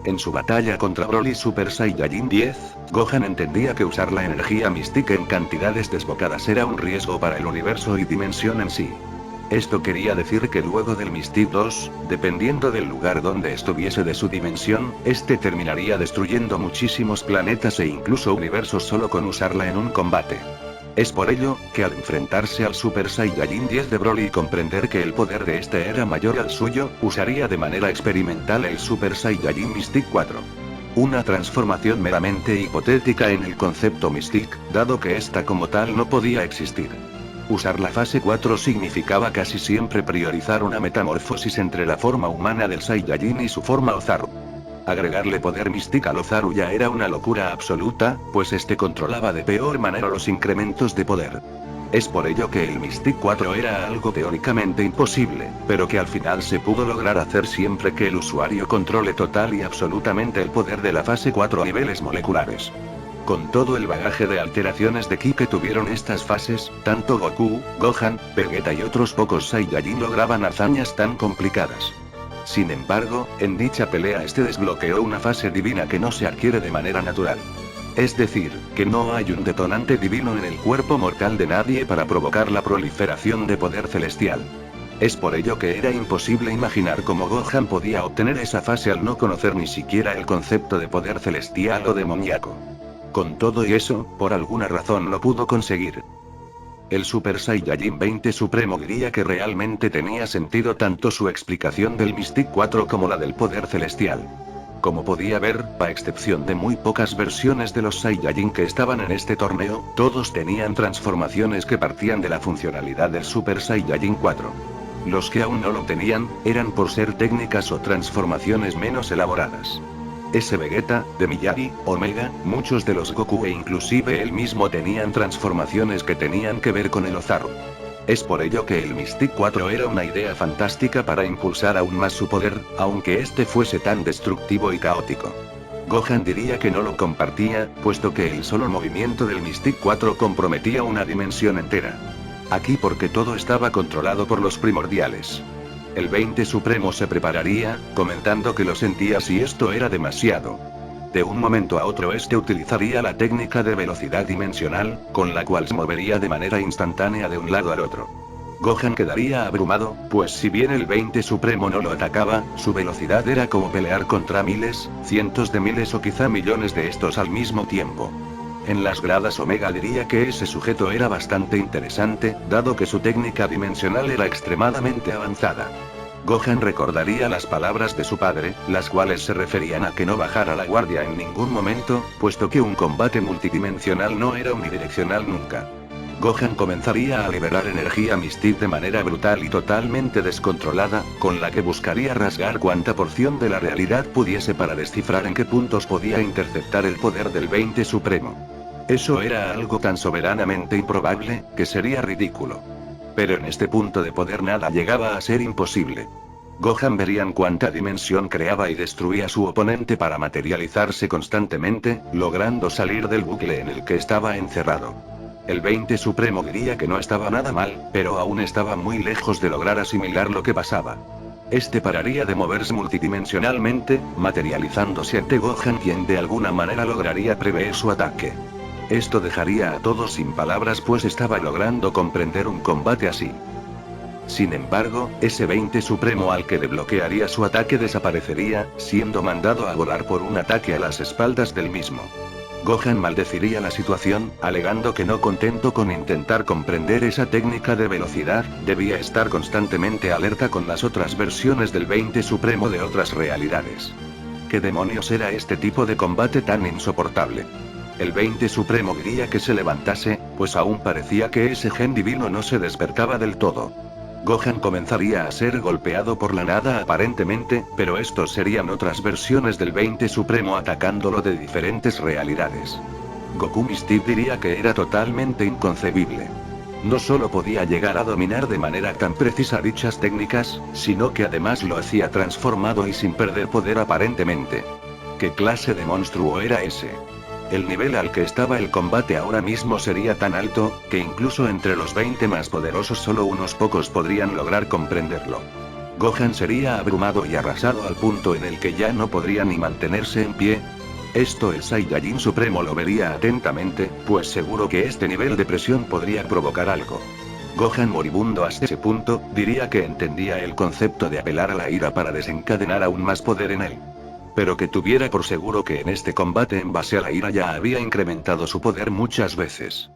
En su batalla contra Broly Super Saiyajin 10, Gohan entendía que usar la energía mística en cantidades desbocadas era un riesgo para el universo y dimensión en sí. Esto quería decir que luego del Mystic 2, dependiendo del lugar donde estuviese de su dimensión, este terminaría destruyendo muchísimos planetas e incluso universos solo con usarla en un combate. Es por ello, que al enfrentarse al Super Saiyajin 10 de Broly y comprender que el poder de este era mayor al suyo, usaría de manera experimental el Super Saiyajin Mystic 4. Una transformación meramente hipotética en el concepto Mystic, dado que esta como tal no podía existir. Usar la fase 4 significaba casi siempre priorizar una metamorfosis entre la forma humana del Saiyajin y su forma Ozaru. Agregarle poder mística al Ozaru ya era una locura absoluta, pues este controlaba de peor manera los incrementos de poder. Es por ello que el Mystic 4 era algo teóricamente imposible, pero que al final se pudo lograr hacer siempre que el usuario controle total y absolutamente el poder de la fase 4 a niveles moleculares. Con todo el bagaje de alteraciones de ki que tuvieron estas fases, tanto Goku, Gohan, Vegeta y otros pocos Saiyajin lograban hazañas tan complicadas. Sin embargo, en dicha pelea este desbloqueó una fase divina que no se adquiere de manera natural. Es decir, que no hay un detonante divino en el cuerpo mortal de nadie para provocar la proliferación de poder celestial. Es por ello que era imposible imaginar cómo Gohan podía obtener esa fase al no conocer ni siquiera el concepto de poder celestial o demoníaco. Con todo y eso, por alguna razón lo pudo conseguir. El Super Saiyajin 20 Supremo diría que realmente tenía sentido tanto su explicación del Mystic 4 como la del poder celestial. Como podía ver, a excepción de muy pocas versiones de los Saiyajin que estaban en este torneo, todos tenían transformaciones que partían de la funcionalidad del Super Saiyajin 4. Los que aún no lo tenían, eran por ser técnicas o transformaciones menos elaboradas. S. Vegeta, de Miyagi, Omega, muchos de los Goku e inclusive él mismo tenían transformaciones que tenían que ver con el Ozaru. Es por ello que el Mystic 4 era una idea fantástica para impulsar aún más su poder, aunque este fuese tan destructivo y caótico. Gohan diría que no lo compartía, puesto que el solo movimiento del Mystic 4 comprometía una dimensión entera. Aquí porque todo estaba controlado por los primordiales. El 20 Supremo se prepararía, comentando que lo sentía si esto era demasiado. De un momento a otro este utilizaría la técnica de velocidad dimensional, con la cual se movería de manera instantánea de un lado al otro. Gohan quedaría abrumado, pues si bien el 20 Supremo no lo atacaba, su velocidad era como pelear contra miles, cientos de miles o quizá millones de estos al mismo tiempo. En las gradas Omega diría que ese sujeto era bastante interesante, dado que su técnica dimensional era extremadamente avanzada. Gohan recordaría las palabras de su padre, las cuales se referían a que no bajara la guardia en ningún momento, puesto que un combate multidimensional no era unidireccional nunca. Gohan comenzaría a liberar energía Mystic de manera brutal y totalmente descontrolada, con la que buscaría rasgar cuanta porción de la realidad pudiese para descifrar en qué puntos podía interceptar el poder del 20 Supremo. Eso era algo tan soberanamente improbable, que sería ridículo. Pero en este punto de poder nada llegaba a ser imposible. Gohan vería cuánta dimensión creaba y destruía su oponente para materializarse constantemente, logrando salir del bucle en el que estaba encerrado. El 20 Supremo diría que no estaba nada mal, pero aún estaba muy lejos de lograr asimilar lo que pasaba. Este pararía de moverse multidimensionalmente, materializándose ante Gohan, quien de alguna manera lograría prever su ataque. Esto dejaría a todos sin palabras, pues estaba logrando comprender un combate así. Sin embargo, ese 20 Supremo al que desbloquearía su ataque desaparecería, siendo mandado a volar por un ataque a las espaldas del mismo. Gohan maldeciría la situación, alegando que no contento con intentar comprender esa técnica de velocidad, debía estar constantemente alerta con las otras versiones del 20 Supremo de otras realidades. ¿Qué demonios era este tipo de combate tan insoportable? El 20 Supremo diría que se levantase, pues aún parecía que ese gen divino no se despertaba del todo. Gohan comenzaría a ser golpeado por la nada aparentemente, pero estos serían otras versiones del 20 Supremo atacándolo de diferentes realidades. Goku Mystic diría que era totalmente inconcebible. No solo podía llegar a dominar de manera tan precisa dichas técnicas, sino que además lo hacía transformado y sin perder poder aparentemente. ¿Qué clase de monstruo era ese? El nivel al que estaba el combate ahora mismo sería tan alto, que incluso entre los 20 más poderosos solo unos pocos podrían lograr comprenderlo. Gohan sería abrumado y arrasado al punto en el que ya no podría ni mantenerse en pie. Esto el Saiyajin Supremo lo vería atentamente, pues seguro que este nivel de presión podría provocar algo. Gohan moribundo hasta ese punto, diría que entendía el concepto de apelar a la ira para desencadenar aún más poder en él. Pero que tuviera por seguro que en este combate en base a la ira ya había incrementado su poder muchas veces.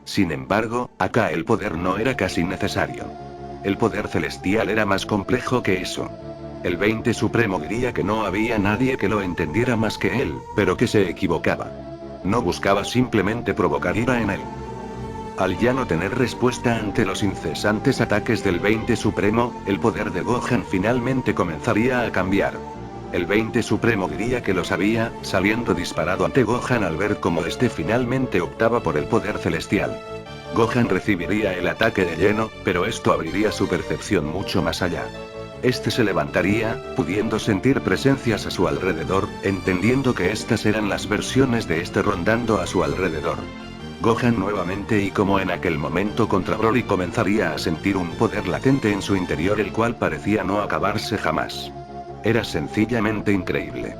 Sin embargo, acá el poder no era casi necesario. El poder celestial era más complejo que eso. El 20 Supremo diría que no había nadie que lo entendiera más que él, pero que se equivocaba. No buscaba simplemente provocar ira en él. Al ya no tener respuesta ante los incesantes ataques del 20 Supremo, el poder de Gohan finalmente comenzaría a cambiar. El 20 Supremo diría que lo sabía, saliendo disparado ante Gohan al ver cómo este finalmente optaba por el poder celestial. Gohan recibiría el ataque de lleno, pero esto abriría su percepción mucho más allá. Este se levantaría, pudiendo sentir presencias a su alrededor, entendiendo que estas eran las versiones de este rondando a su alrededor. Gohan nuevamente y como en aquel momento contra Broly comenzaría a sentir un poder latente en su interior el cual parecía no acabarse jamás. Era sencillamente increíble.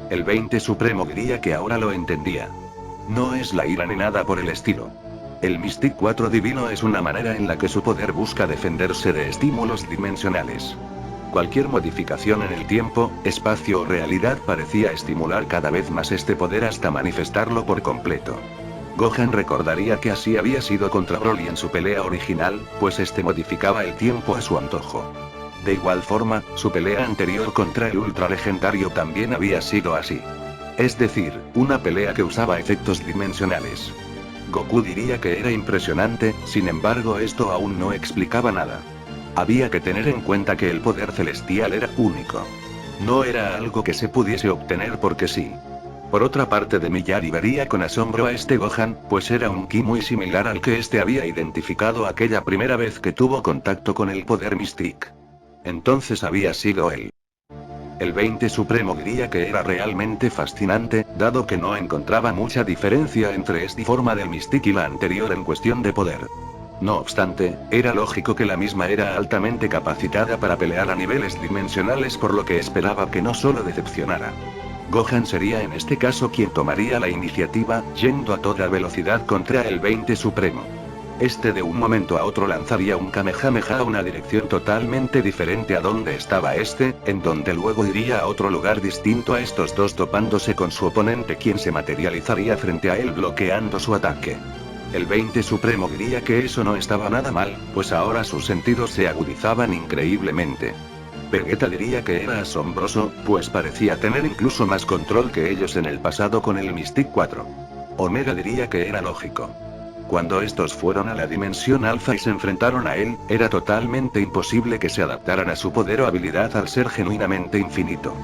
El 20 Supremo diría que ahora lo entendía. No es la ira ni nada por el estilo. El Mystic 4 divino es una manera en la que su poder busca defenderse de estímulos dimensionales. Cualquier modificación en el tiempo, espacio o realidad parecía estimular cada vez más este poder hasta manifestarlo por completo. Gohan recordaría que así había sido contra Broly en su pelea original, pues este modificaba el tiempo a su antojo. De igual forma, su pelea anterior contra el Ultra Legendario también había sido así. Es decir, una pelea que usaba efectos dimensionales. Goku diría que era impresionante, sin embargo esto aún no explicaba nada. Había que tener en cuenta que el poder celestial era único. No era algo que se pudiese obtener porque sí. Por otra parte de Miyari vería con asombro a este Gohan, pues era un ki muy similar al que este había identificado aquella primera vez que tuvo contacto con el poder Mystic. Entonces había sido él. El 20 Supremo diría que era realmente fascinante, dado que no encontraba mucha diferencia entre esta forma del Mystic y la anterior en cuestión de poder. No obstante, era lógico que la misma era altamente capacitada para pelear a niveles dimensionales, por lo que esperaba que no solo decepcionara. Gohan sería en este caso quien tomaría la iniciativa, yendo a toda velocidad contra el 20 Supremo. Este de un momento a otro lanzaría un Kamehameha a una dirección totalmente diferente a donde estaba este, en donde luego iría a otro lugar distinto a estos dos topándose con su oponente quien se materializaría frente a él bloqueando su ataque. El 20 Supremo diría que eso no estaba nada mal, pues ahora sus sentidos se agudizaban increíblemente. Vegeta diría que era asombroso, pues parecía tener incluso más control que ellos en el pasado con el Mystic 4. Omega diría que era lógico. Cuando estos fueron a la dimensión alfa y se enfrentaron a él, era totalmente imposible que se adaptaran a su poder o habilidad al ser genuinamente infinito.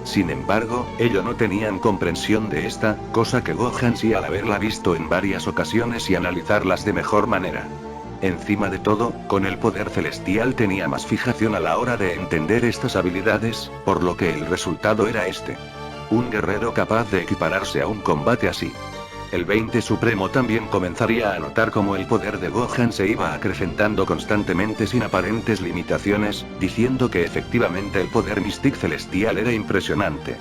Sin embargo, ellos no tenían comprensión de esta, cosa que Gohan sí al haberla visto en varias ocasiones y analizarlas de mejor manera. Encima de todo, con el poder celestial tenía más fijación a la hora de entender estas habilidades, por lo que el resultado era este. Un guerrero capaz de equipararse a un combate así. El 20 Supremo también comenzaría a notar cómo el poder de Gohan se iba acrecentando constantemente sin aparentes limitaciones, diciendo que efectivamente el poder Mystic celestial era impresionante.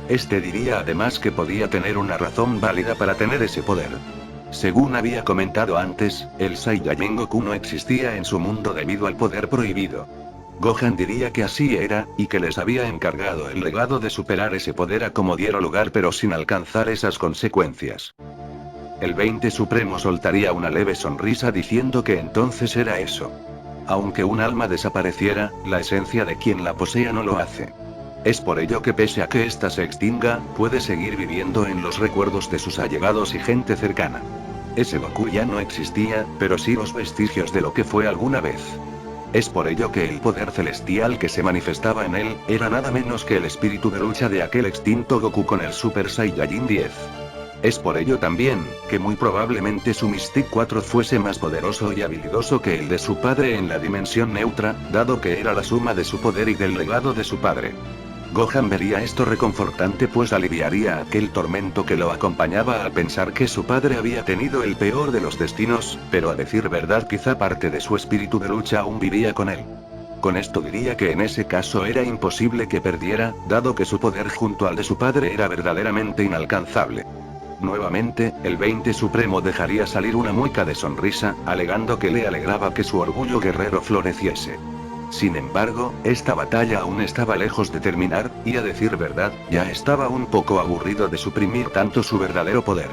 Este diría además que podía tener una razón válida para tener ese poder. Según había comentado antes, el Saiyajin Goku no existía en su mundo debido al poder prohibido. Gohan diría que así era, y que les había encargado el legado de superar ese poder a como diera lugar pero sin alcanzar esas consecuencias. El 20 Supremo soltaría una leve sonrisa diciendo que entonces era eso. Aunque un alma desapareciera, la esencia de quien la posea no lo hace. Es por ello que pese a que ésta se extinga, puede seguir viviendo en los recuerdos de sus allegados y gente cercana. Ese Goku ya no existía, pero sí los vestigios de lo que fue alguna vez. Es por ello que el poder celestial que se manifestaba en él, era nada menos que el espíritu de lucha de aquel extinto Goku con el Super Saiyajin 10. Es por ello también, que muy probablemente su Mystic 4 fuese más poderoso y habilidoso que el de su padre en la dimensión neutra, dado que era la suma de su poder y del legado de su padre. Gohan vería esto reconfortante pues aliviaría aquel tormento que lo acompañaba al pensar que su padre había tenido el peor de los destinos, pero a decir verdad quizá parte de su espíritu de lucha aún vivía con él. Con esto diría que en ese caso era imposible que perdiera, dado que su poder junto al de su padre era verdaderamente inalcanzable. Nuevamente, el 20 Supremo dejaría salir una mueca de sonrisa, alegando que le alegraba que su orgullo guerrero floreciese. Sin embargo, esta batalla aún estaba lejos de terminar, y a decir verdad, ya estaba un poco aburrido de suprimir tanto su verdadero poder.